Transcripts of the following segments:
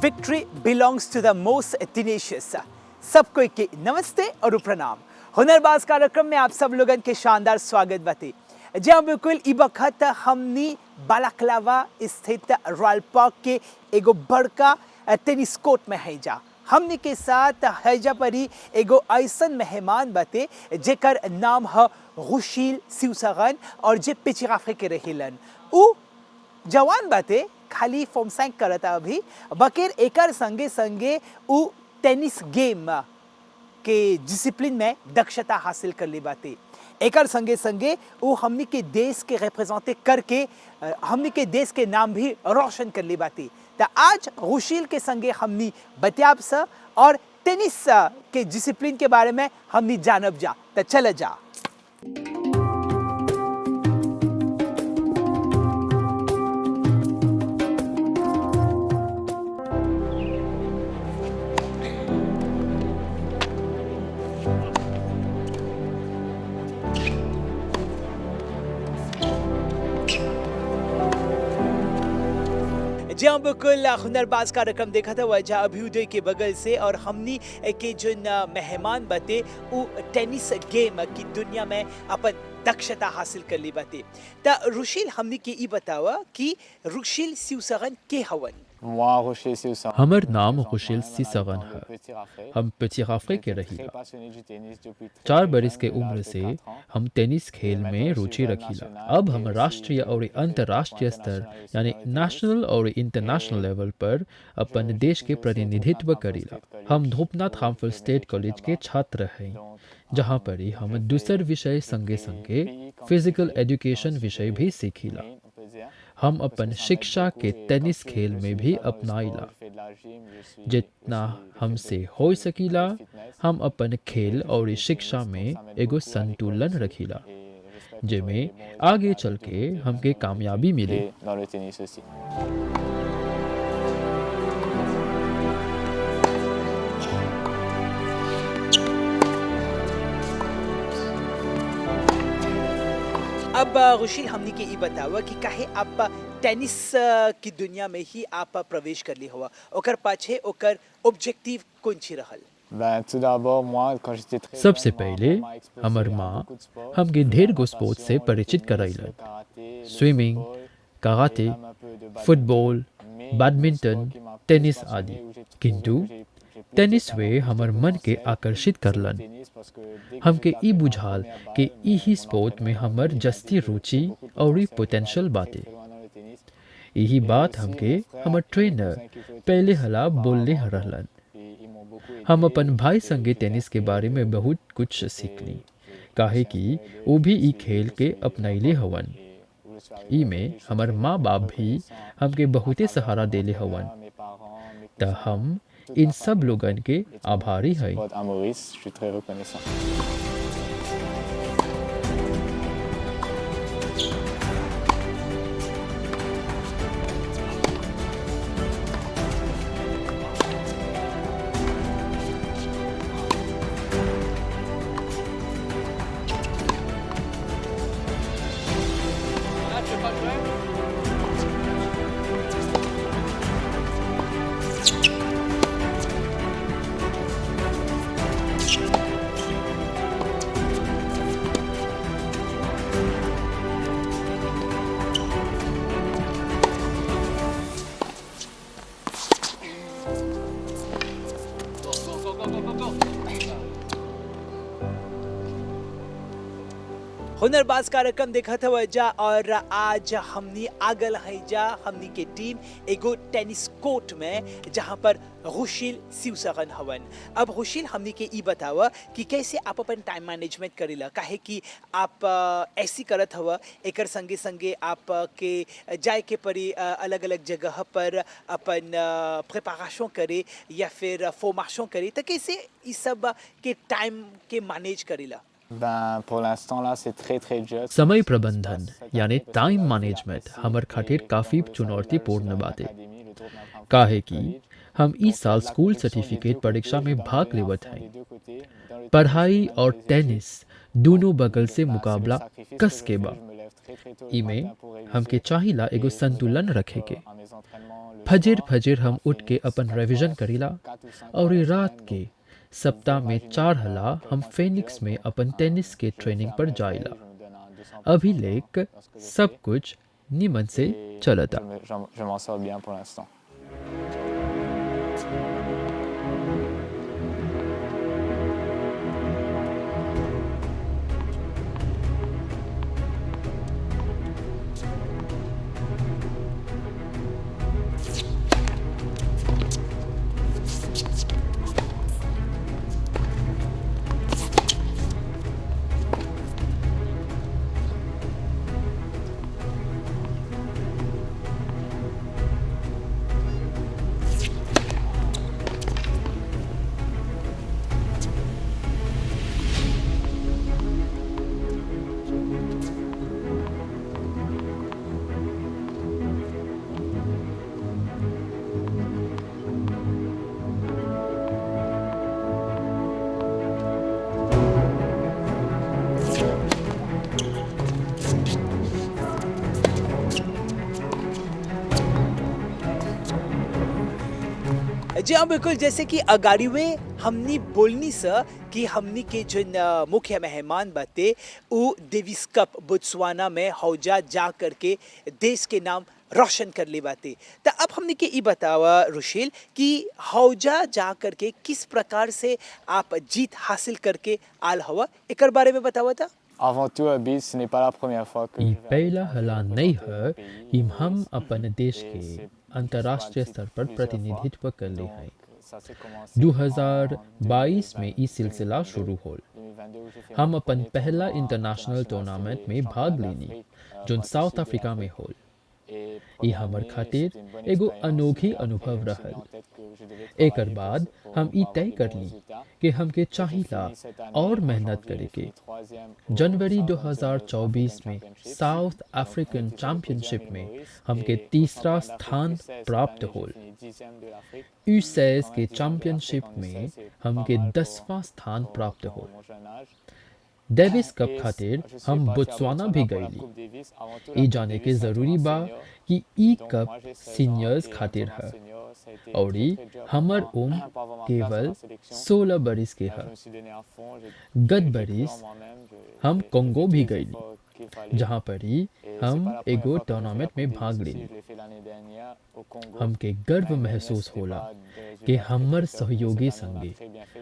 victory belongs to the most tenacious. सबको के नमस्ते और प्रणाम। हुनरबाज कार्यक्रम में आप सब लोगन के शानदार स्वागत बाते। जी हाँ, बिल्कुल ई वक्त हमनी बालाक्लावा स्थित रॉयल पार्क के एगो बड़का टेनिस कोर्ट में है जा। हमनी के साथ हैजा परी एगो ऐसन मेहमान बाते जेकर नाम है रुशील सिउसगन और जे पेचिराफे के रहिलन। उ जवान बाते खाली फॉर्म 5 करता अभी बकेर एकर संगे संगे उ टेनिस गेम के डिसिप्लिन में दक्षता हासिल कर ली बाते। एकर संगे संगे उ हमनी के देश के रिप्रेजेंटे करके हमनी के देश के नाम भी रोशन कर ली बाते। तो आज रुशील के संगे हमनी बतियाब सा और टेनिस के डिसिप्लिन के बारे में हमनी जानब जा। तो चल जा। जी हाँ, बिल्कुल हुनरबाज कार्यक्रम देखा था वजह अभ्युदय के बगल से और हमनी के जो मेहमान बते वो टेनिस गेम की दुनिया में अपन दक्षता हासिल कर ली बाते। तो रुशील हमनी के ई बतावा कि रुशील सिउसगन के हवन। हमर नाम रुशील सिउसगन है। हम पेचिराफे के रहीला। 4 बरिस के उम्र से हम टेनिस खेल में रुचि रखीला। अब हम राष्ट्रीय और अंतर्राष्ट्रीय स्तर यानी नेशनल और इंटरनेशनल लेवल पर अपन देश के प्रतिनिधित्व करीला। हम धूपनाथ रामफल स्टेट कॉलेज के छात्र हैं, जहाँ पर ही हम दूसर विषय संगे संगे फिजिकल एजुकेशन विषय भी सीखीला। हम अपन शिक्षा के टेनिस खेल में भी अपनाइला। जितना हमसे हो सकीला हम अपन खेल और शिक्षा में एगो संतुलन रखीला, जेमें आगे चल के हमके कामयाबी मिले। अब रुशील हमनी के ई बतावा कि काहे आप टेनिस की दुनिया में ही आप प्रवेश कर ली हुआ, ओकर पाछे ओकर ऑब्जेक्टिव कौन सी रहल? सबसे पहले हमर माँ हमके ढेर गो स्पोर्ट से परिचित करैलन। Swimming, karate, football, badminton, tennis आदि। किंतु टेनिस वे हमर मन के आकर्षित करलन। हमके ई बुझाल कि यही स्पोर्ट में हमर जस्ती रुचि और पोटेंशियल बाते। यही बात हमके हमर ट्रेनर पहले हला बोलने रहलन। हम अपन भाई संगे टेनिस के बारे में बहुत कुछ सीखली, काहे कि वो भी ई खेल के अपनैले हवन। ई में हमर माँ बाप भी हमके बहुते सहारा देले हवन। त हम इन सब लोगन के आभारी हैं। हुनरबाज कार्यक्रम देखा था वजह और आज हमनी आगल है जा हमनी के टीम एगो टेनिस कोर्ट में जहाँ पर रुशील सिउसगन हवन। अब रुशील हमनी के ई बतावा कि कैसे आप अपन टाइम मैनेजमेंट करेला, काहे कि आप ऐसी करत हवा एकर संगे संगे आप के जाए के परी अलग अलग जगह पर अपन प्रिपरेशन करे या फिर फॉर्मेशन करे, तो कैसे इस सब के टाइम के मैनेज करेला? समय प्रबंधन यानी टाइम मैनेजमेंट हमर खातिर काफी चुनौतीपूर्ण बाते, काहे कि हम इस साल स्कूल सर्टिफिकेट परीक्षा में भाग लेवत हैं। पढ़ाई और टेनिस दोनों बगल से मुकाबला कस के बा। इमे हमके चाहिला एगो संतुलन रखे के। फजर फजर हम उठ के अपन रिवीजन करीला और ये रात के सप्ताह में 4 हला हम फेनिक्स में अपन टेनिस के ट्रेनिंग पर जाइला। अभी लेक सब कुछ निमन से चलता। Je m'en sors bien pour l'instant. जी हाँ बिल्कुल, जैसे कि अगाड़ी में हमनी बोलनी स कि हमनी के जो मुख्य मेहमान बाते वो डेविस कप बोत्सवाना में हौजा जा करके देश के नाम रोशन कर ले बाते। तो अब हमने के ये बतावा रुशील कि हौजा जा करके किस प्रकार से आप जीत हासिल करके आल हवा, एक बारे में बतावा था। Avant tout, Bill, ce n'est pas la première fois que ये je vais पहला हला नहीं है कि हम हम अपन देश के अंतर्राष्ट्रीय स्तर पर प्रतिनिधित्व कर ले हैं। 2022 2022 में ये सिलसिला शुरू होल। हम अपन पहला इंटरनेशनल टूर्नामेंट में भाग लेनी जो साउथ अफ्रीका में होल। ये हमर खातिर एगो अनोखी अनुभव रहल। एकर बाद हम ई तय कर ली कि हमके चाहिला और मेहनत करे के। जनवरी 2024 में साउथ अफ्रीकन चैंपियनशिप में हमके तीसरा स्थान प्राप्त होल। U16 के चैंपियनशिप में हमके 10वां स्थान प्राप्त होल। डेविस कप खातिर हम बोत्सवाना भी गईली। ई जाने के जरूरी बा कि ई कप सीनियर्स खातिर है और हमर उम्र केवल 16 बरिस के है। गत बरिस हम कोंगो भी गईली जहाँ पर ही हम एगो टूर्नामेंट में भाग लेनी। हमके गर्व महसूस होला कि हमर सहयोगी संगे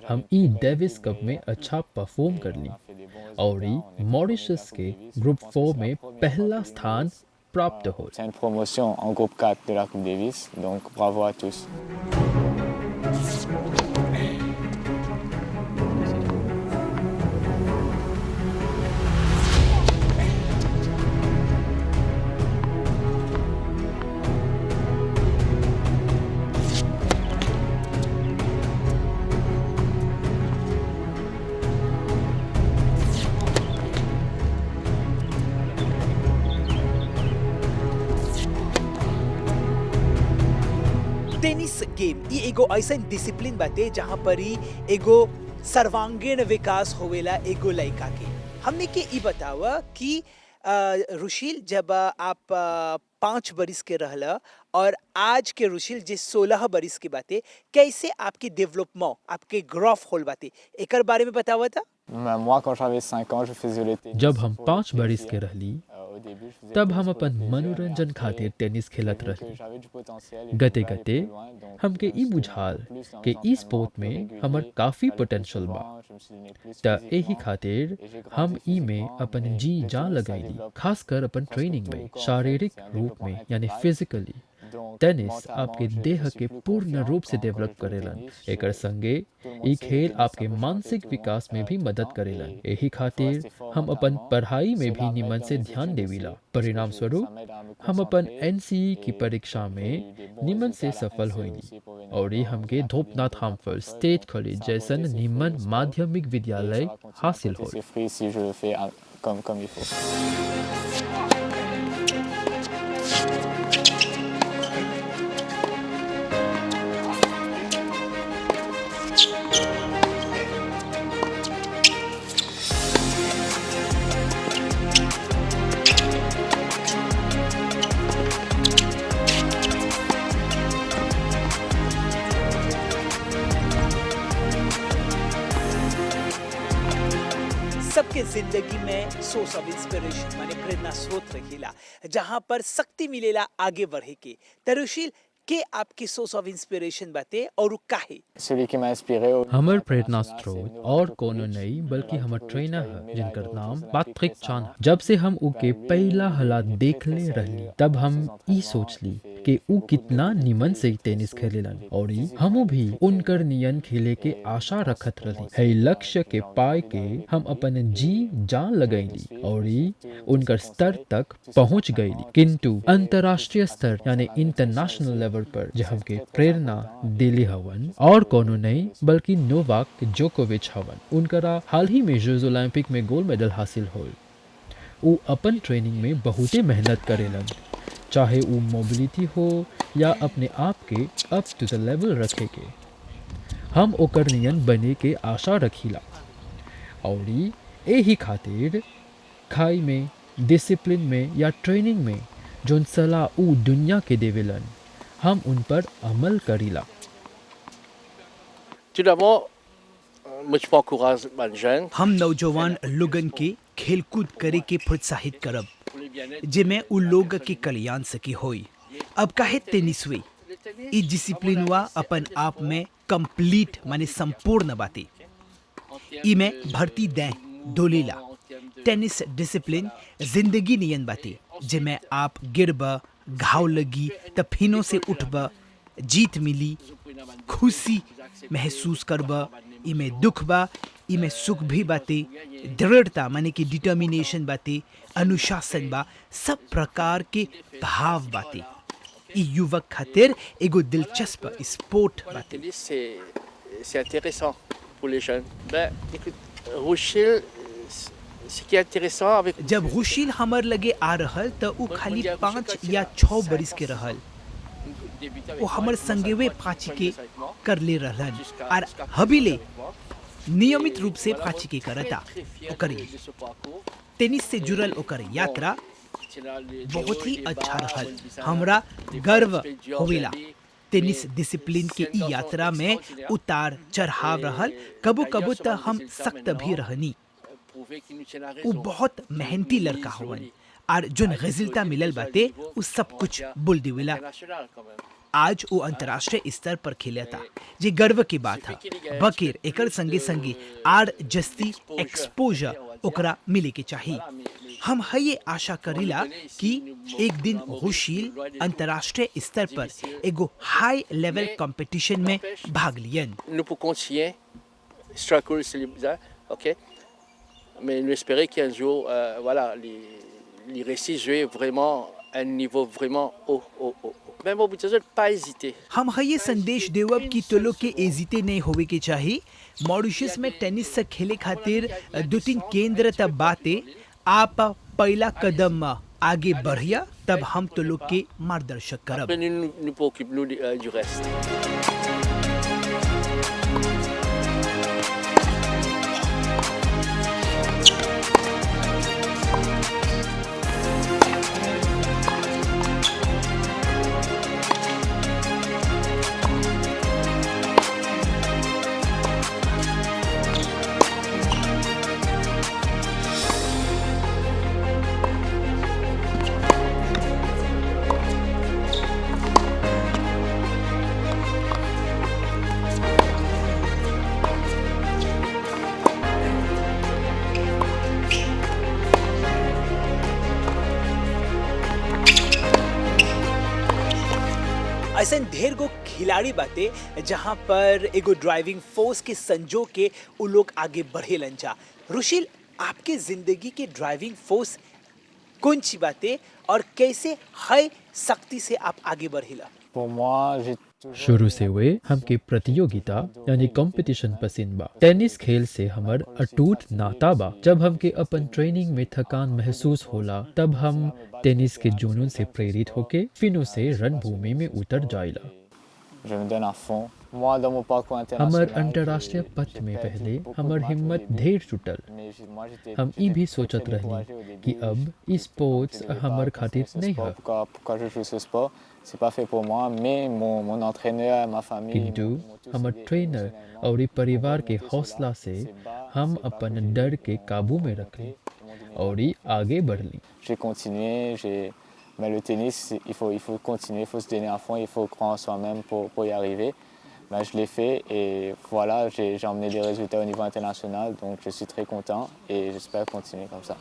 हम ई डेविस कप में अच्छा परफॉर्म करली और मॉरिशस के ग्रुप 4 में पहला स्थान प्राप्त हो। C'est une promotion en groupe 4 de la Coupe Davis, donc bravo à tous. Tennis game ये एगो ऐसा डिसिप्लिन बाते जहाँ पर ही एगो सर्वांगीण विकास होवेला एगो लड़का के। हमने के ई बतावा कि रुशील जब आप 5 बरिस के रहला और आज के रुशील जे 16 बरिस के बाते, कैसे आपके डेवलपमेंट आपके ग्रोथ होल बाते, एकर बारे में बतावा था। Moi, quand j'avais 5 ans, je faisais le tennis. जब हम pour 5 le बरिस plaisir. के रहली Au début, je faisais तब le हम tennis pour अपन le plaisir, मनोरंजन mais खातिर après, टेनिस खेलत que रहली। j'avais du potentiel et गते je voulais aller गते plus loin, donc हमके je me ई suis बुझाल donné plus dans कि les ई entraînements स्पोर्ट plus में réguliers, हमर काफी j'allais plus पोटेंशियल बा। souvent, je me suis donné plus त यही physiquement, खातिर et j'ai grandi हम ई में physiquement, अपन mais जी le जान tennis, ça लगाईली, développe खासकर अपन presque ट्रेनिंग tout में, le corps, en fait, शारीरिक c'est un रूप développement में यानी intégral. Physically. Donc, tennis mentalement, आपके je देह suis के plus पूर्ण confiant रूप से quand develop je joue au करेलन। tennis, एकर संगे tout le monde ई sait, le खेल tennis, आपके ça peut chanter मानसिक tout le विकास monde, में भी tout le मदद temps, करेलन। et यही il faut खातिर rester fort हम अपन mentalement. पढ़ाई में भी Cela m'aide निमन dans से les ध्यान études देविला। aussi, parce que परिणाम ça स्वरूप m'aide à me हम अपन concentrer, एनसीई की et परीक्षा j'ai में eu des bons निमन résultats से à la सफल NCE होइली aussi pour venir और dans हमके une धोपनाथ académie de harmful Francfort, estate donc college ça a जैसन porté ses fruits, निमन le sport, माध्यमिक et विद्यालय ça va continuer à हासिल porter होल। ses fruits si je le fais comme il faut. जिंदगी में सोर्स ऑफ इंस्पिरेशन माने प्रेरणा स्रोत रखेला जहां पर शक्ति मिलेला आगे बढ़े के। तरुशील के आपकी सोर्स ऑफ इंस्पिरेशन बाते और काहे? Celui qui m'a inspiré au हमर प्रेरणा स्रोत और कोनो नहीं बल्कि हमर ट्रेनर है जिनकर नाम पैट्रिक चान है। जब से हम उके पहला हालात देखले रहली तब हम ई सोचली कि उ कितना निमन से टेनिस खेलेलन और हमू भी उनकर नियन खेले के आशा रखत रहली। है लक्ष्य के पाए के हम अपन जी जान लगैली और उनकर स्तर तक पहुंच गईली, किंतु अंतर्राष्ट्रीय स्तर यानी इंटरनेशनल लेवल पर जो हमके प्रेरणा दिली हवन और कोनो नहीं बल्कि नोवाक जोकोविच हवन। उनकरा हाल ही में यूथ ओलंपिक में गोल्ड मेडल हासिल होल। उ अपन ट्रेनिंग में बहुते मेहनत करेलन, चाहे उ मोबिलिटी हो या अपने आप के अप टू द लेवल रखे के। हम ओकर नियन बने के आशा रखीला और यही खातिर खाई में, डिसिप्लिन में या ट्रेनिंग में जोन सलाह उ दुनिया के देवेलन हम उन पर अमल करीला। Tout d'abord, moi je encourage les jeunes हम नौजवान लोगन के खेलकूद करे के प्रोत्साहित करब pour le bien-être. जिमे उ लोग के कल्याण सकी होई। अब काहे टेनिस हुई ई डिसिप्लिन वा अपन आप में कंप्लीट माने संपूर्ण बाती। ई में भर्ती दें दोलीला टेनिस डिसिप्लिन जिंदगी नियन बाती जिमे आप गिरब, घाव लगी त फिनो से उठब, जीत मिली, खुशी महसूस करब, इमे दुख बा, इमे सुख भी बाते, दृढ़ता माने कि डिटर्मिनेशन बाते, अनुशासन बा, सब प्रकार के भाव बाते। ई युवक खातिर एगो दिलचस्प स्पोर्ट Le बाते। tennis, c'est intéressant pour les jeunes. Ben, écoute, Rochelle, ce qui est intéressant avec जब हुशील हमर लगे आ रहल त उ खाली 5 या 6 बरिस के रहल। वो हमर संगेवे पाची के कर ले रहलन और हबीले नियमित रूप से पाची के करता। ओकरी टेनिस से जुड़ल ओकर यात्रा बहुत ही अच्छा रहल। हमरा गर्व होवेला टेनिस डिसिप्लिन के ई यात्रा में उतार चढ़ाव रहल। कबो कबो त हम सख्त भी रहनी। वो बहुत मेहनती लड़का हवन और जोन रिजल्टा मिलल बाते उ सब कुछ बोल देवेला। आज वो अंतर्राष्ट्रीय स्तर पर खेलता जे गर्व की बात है। बकीर एकर संगे संगे आर जस्ती एक्सपोजर ओकरा मिले के चाहिए। हम ये आशा करीला कि एक दिन हुशील अंतर्राष्ट्रीय स्तर पर एगो हाई लेवल कंपटीशन में भाग लियन। nous pour continuer, struggle c'est bizarre, ok? Mais nous espérer qu'un jour, voilà, les récits jouer vraiment à un niveau vraiment haut. Même au bout de ça, pas hésiter. हम ये संदेश देवब कि तो लोग के एजिते नहीं होवे के चाहिए। मॉरिशस में टेनिस से खेले खातिर 2-3 केंद्र तब बाते आप पहला कदम आगे बढ़िया तब हम तो लोग के मार्गदर्शक करब। Après, nous préoccupons du reste. ऐसे ढेर गो खिलाड़ी बाते जहाँ पर एगो ड्राइविंग फोर्स के संजो के उ लोग आगे बढ़े लंचा। रुशील, आपके जिंदगी के ड्राइविंग फोर्स कौन सी बातें और कैसे है शक्ति से आप आगे बढ़ेला? Pour moi, j'ai शुरू से हुए हमके प्रतियोगिता यानी कंपटीशन पसंद बा। टेनिस खेल से हमर अटूट नाता बा। जब हमके अपन ट्रेनिंग में थकान महसूस होला तब हम टेनिस के जुनून से प्रेरित होके फिनो से रणभूमि में उतर जाइला। je me donne à fond. Moi, dans mon parcours हमर international, अंतर्राष्ट्रीय पथ में पहले हमर हिम्मत ढेर टूटल। हम ई भी सोचत रहनी कि अब ई स्पोर्ट्स हमर खातिर नहीं है, Pourquoi je joue ce sport? C'est pas fait pour moi, mais mon entraîneur, ma famille. किंतु m'ont motivé हमर et ट्रेनर और परिवार के हौसला से हम अपन डर के काबू में रखें। और ही आगे बढ़ ली। J'ai continué, mais le tennis, il faut continuer, il faut se donner à fond, il faut croire en soi-même pour y arriver. Ben, je l'ai fait et voilà, j'ai emmené des résultats au niveau international, donc je suis très content et j'espère continuer comme ça.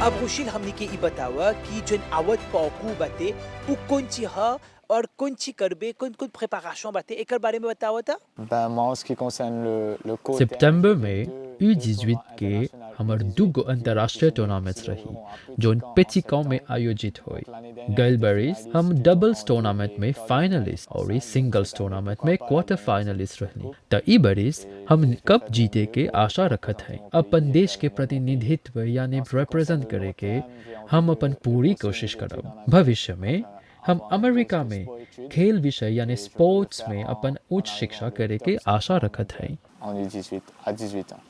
अब रुशील हमने के ई बतावा कि जन आवत पाकू बाते उ कौन ची ह और कौन ची करबे कौन कौन प्रिपरेशन बाते एकर बारे में बतावा था। Ben, moi, en ce qui concerne le court सितंबर terme, में deux U18 éditions के internationales हमर précisées दुगो qui अंतर्राष्ट्रीय se टूर्नामेंट्स dérouleront रही à Petit जोन Camp en पेचिकाओ में septembre. आयोजित हुई। Donc, l'année dernière, गैल j'étais बरिस finaliste हम du doubles tournoi tournament des में quarts de फाइनलिस्ट finale और nationale. Singles Donc, cette année, tournament pourquoi में pas quarter gagner finalist cette रहनी। coupe. त ई बरिस Et हम je vais cup faire de जीते mon के mieux आशा pour रखत हैं। représenter mon अपन pays et देश faire के l'honneur de mon pays. प्रतिनिधित्व यानी En ce qui concerne represent le करे long के terme, j'ai envie हम de अपन पूरी poursuivre कोशिश mes करब। études en भविष्य Amérique, में donc हम avoir un अमेरिका cursus में sport-études. खेल विषय यानी Et je veux le sports faire में en अपन उच्च arrivant शिक्षा le करे top के 5 आशा रखत mondial हैं। en U18 à 18 ans.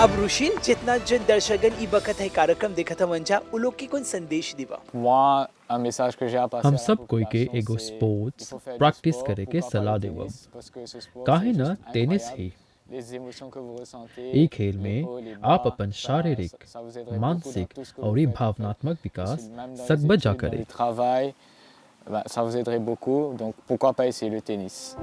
अब रुशील जितना जन दर्शकगण ई बखत है कार्यक्रम देखत मंजा उ लोग की कौन संदेश दिवा। Moi, un message que j'ai à passer हम à la सब कोई के population, एगो c'est il sports faut faire du practice sport, करे के pourquoi pas सलाह le देवब। tennis, parce que ce sport, काहे c'est ना juste टेनिस incroyable. ही Les émotions que vous ressentez, ई खेल les में hauts, les आप bas, अपन ça शारीरिक, vous aiderait beaucoup dans मानसिक tout ce que और vous ई faites, en fait. भावनात्मक Et विकास même dans les सकबजा études, dans करे। le travail, ben, ça vous aiderait beaucoup, donc pourquoi pas essayer le tennis.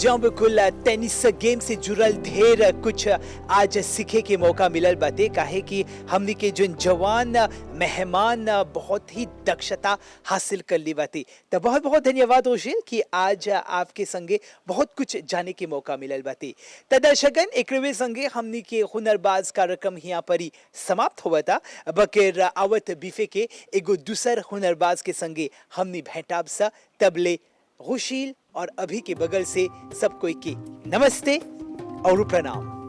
जहाँ बिल्कुल tennis game से जुड़ल ढेर कुछ आज सीखे के मौका मिलल बाते काहे कि हमनी के जो जवान मेहमान बहुत ही दक्षता हासिल कर ली बाती। तो बहुत बहुत धन्यवाद रुशील कि आज आपके संगे बहुत कुछ जाने के मौका मिलल बाती। तो दर्शकगण एकरवे संगे हमनी के हुनरबाज कार्यक्रम यहाँ पर ही समाप्त हुआ था। बकेर आवत बीफे के एगो दूसर हुनरबाज के संगे हमनी भेंटाब सा तबले रुशील और अभी के बगल से सब कोई की नमस्ते और प्रणाम।